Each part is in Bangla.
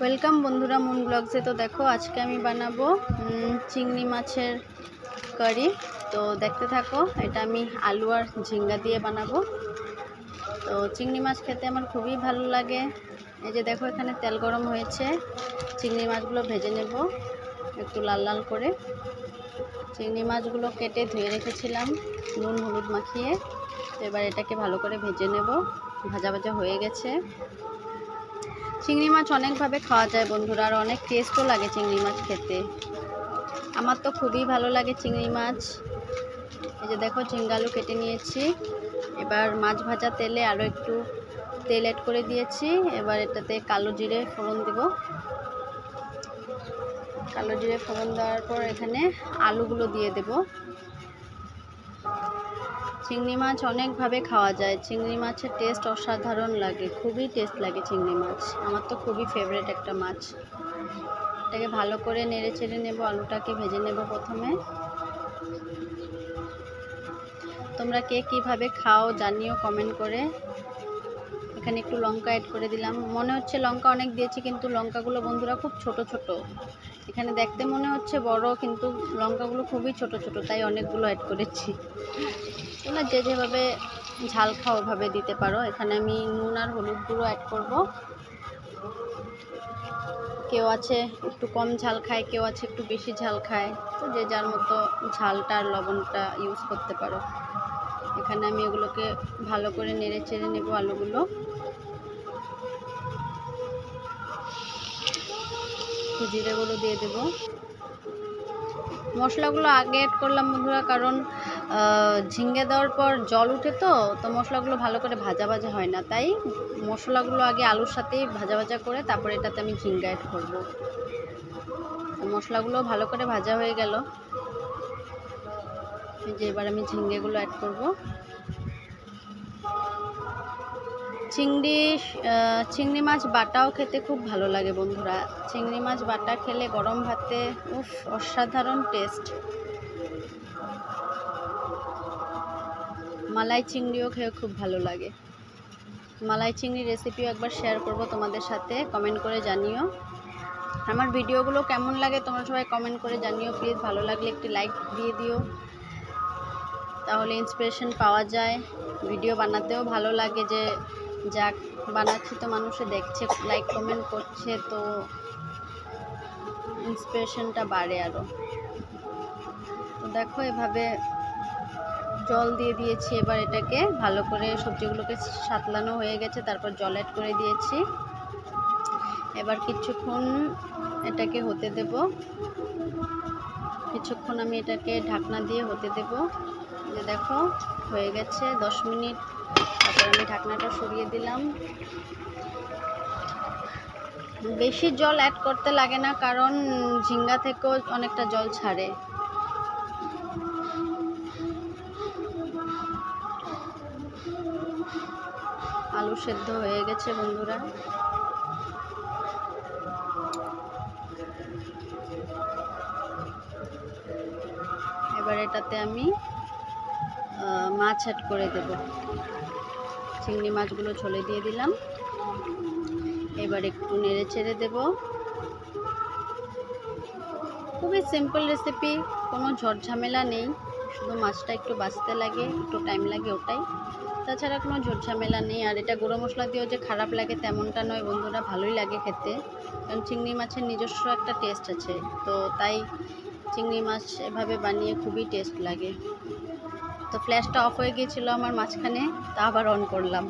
ওয়েলকাম বন্ধুরা মুন ব্লগসে। তো দেখো আজকে আমি বানাবো চিংড়ি মাছের কারি। তো দেখতে থাকো। এটা আমি আলু আর ঝিঙ্গা দিয়ে বানাবো। তো চিংড়ি মাছ খেতে আমার খুবই ভালো লাগে। এই যে দেখো এখানে তেল গরম হয়েছে, চিংড়ি মাছগুলো ভেজে নেব একটু লাল লাল করে। চিংড়ি মাছগুলো কেটে ধুয়ে রেখেছিলাম নুন হলুদ মাখিয়ে। তো এবার এটাকে ভালো করে ভেজে নেব। ভাজা ভাজা হয়ে গেছে। চিংড়ি মাছ অনেকভাবে খাওয়া যায় বন্ধুরা, আর অনেক টেস্টও লাগে চিংড়ি মাছ খেতে। আমার তো খুবই ভালো লাগে চিংড়ি মাছ। এই যে দেখো ঝিঙ্গা আলু কেটে নিয়েছি। এবার মাছ ভাজা তেলে আরও একটু তেল অ্যাড করে দিয়েছি। এবার এটাতে কালো জিরে ফোড়ন দেব। কালো জিরে ফোড়ন দেওয়ার পর এখানে আলুগুলো দিয়ে দেব। চিংড়ি মাছ অনেকভাবে খাওয়া যায়। চিংড়ি মাছের টেস্ট অসাধারণ লাগে, খুবই টেস্ট লাগে চিংড়ি মাছ। আমার তো খুবই ফেভারিট একটা মাছ। এটাকে ভালো করে নেড়ে চেড়ে নেব। আলুটাকে ভেজে নেব প্রথমে। তোমরা কে কীভাবে খাও জানিও কমেন্ট করে। এখানে একটু লঙ্কা অ্যাড করে দিলাম। মনে হচ্ছে লঙ্কা অনেক দিয়েছি, কিন্তু লঙ্কাগুলো বন্ধুরা খুব ছোট ছোট। এখানে দেখতে মনে হচ্ছে বড়, কিন্তু লঙ্কাগুলো খুবই ছোট ছোট, তাই অনেকগুলো অ্যাড করেছি। তোমরা যে যেভাবে ঝাল খাও ওভাবে দিতে পারো। এখানে আমি নুন আর হলুদ গুঁড়ো অ্যাড করব। কেউ আছে একটু কম ঝাল খায়, কেউ আছে একটু বেশি ঝাল খায়। তো যে যার মতো ঝালটা আর লবণটা ইউজ করতে পারো। এখানে আমি এগুলোকে ভালো করে নেড়ে চেড়ে নেব। আলুগুলো জিরে গুঁড়ো দিয়ে দেব। মশলাগুলো আগে অ্যাড করলাম বন্ধুরা, কারণ ঝিঙ্গে দেওয়ার পর জল উঠে তো মশলাগুলো ভালো করে ভাজা ভাজা হয় না, তাই মশলাগুলো আগে আলুর সাথেই ভাজা ভাজা করে তারপরে এটাতে আমি ঝিঙ্গা অ্যাড করব। মশলাগুলো ভালো করে ভাজা হয়ে গেল। যে এবার আমি ঝিঙ্গেগুলো অ্যাড করব। চিংড়ি মাছ বাটাও খেতে খুব ভালো লাগে বন্ধুরা। চিংড়ি মাছ বাটা খেলে গরম ভাতে উফ, অসাধারণ টেস্ট। মালাই চিংড়িও খেয়ে খুব ভালো লাগে। মালাই চিংড়ি রেসিপিও একবার শেয়ার করব তোমাদের সাথে, কমেন্ট করে জানিও। আমার ভিডিওগুলো কেমন লাগে তোমরা সবাই কমেন্ট করে জানিও প্লিজ। ভালো লাগলে একটি লাইক দিয়ে দিও, তাহলে ইন্সপিরেশন পাওয়া যায়। ভিডিও বানাতেও ভালো লাগে, যে যাক বানাচ্ছি তো মানুষে দেখছে, লাইক কমেন্ট করছে, তো ইন্সপিরেশনটা বাড়ে আরও। তো দেখো এভাবে জল দিয়ে দিয়েছি। এবার এটাকে ভালো করে সবজিগুলোকে সাতলানো হয়ে গেছে, তারপর জল অ্যাড করে দিয়েছি। এবার কিছুক্ষণ এটাকে হতে দেব। কিছুক্ষণ আমি এটাকে ঢাকনা দিয়ে হতে দেব। যে দেখো হয়ে গেছে 10 মিনিট। তারপর আমি ঢাকনাটা সরিয়ে দিলাম। বেশি জল অ্যাড করতে লাগে না, কারণ ঝিঙ্গা থেকেও অনেকটা জল ছাড়ে। আলু সেদ্ধ হয়ে গেছে বন্ধুরা। এবার এটাতে আমি মাছ অ্যাড করে দেব। চিংড়ি মাছগুলো ছলে দিয়ে দিলাম। এবার একটু নেড়ে চেড়ে দেব। খুবই সিম্পল রেসিপি, কোনো ঝামেলা নেই। শুধু মাছটা একটু বাছতে লাগে, একটু টাইম লাগে, ওটাই। তাছাড়া কোনো ঝামেলা নেই। আর এটা গুঁড়ো মশলা দিয়েও যে খারাপ লাগে তেমনটা নয় বন্ধুরা, ভালোই লাগে খেতে। কারণ চিংড়ি মাছের নিজস্ব একটা টেস্ট আছে, তো তাই চিংড়ি মাছ এভাবে বানিয়ে খুবই টেস্ট লাগে। তো ফ্ল্যাশটা অফ হয়ে গিয়েছিল আমার মাঝখানে, তা আবার অন করলাম।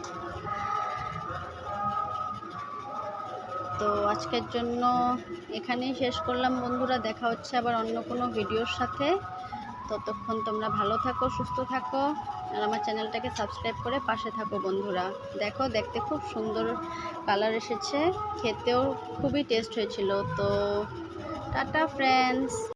তো আজকের জন্য এখানেই শেষ করলাম বন্ধুরা। দেখা হচ্ছে আবার অন্য কোনো ভিডিওর সাথে। ততক্ষণ তোমরা ভালো থাকো, সুস্থ থাকো, আর আমার চ্যানেলটাকে সাবস্ক্রাইব করে পাশে থাকো বন্ধুরা। দেখো দেখতে খুব সুন্দর কালার এসেছে, খেতেও খুবই টেস্ট হয়েছিল। তো টাটা ফ্রেন্ডস।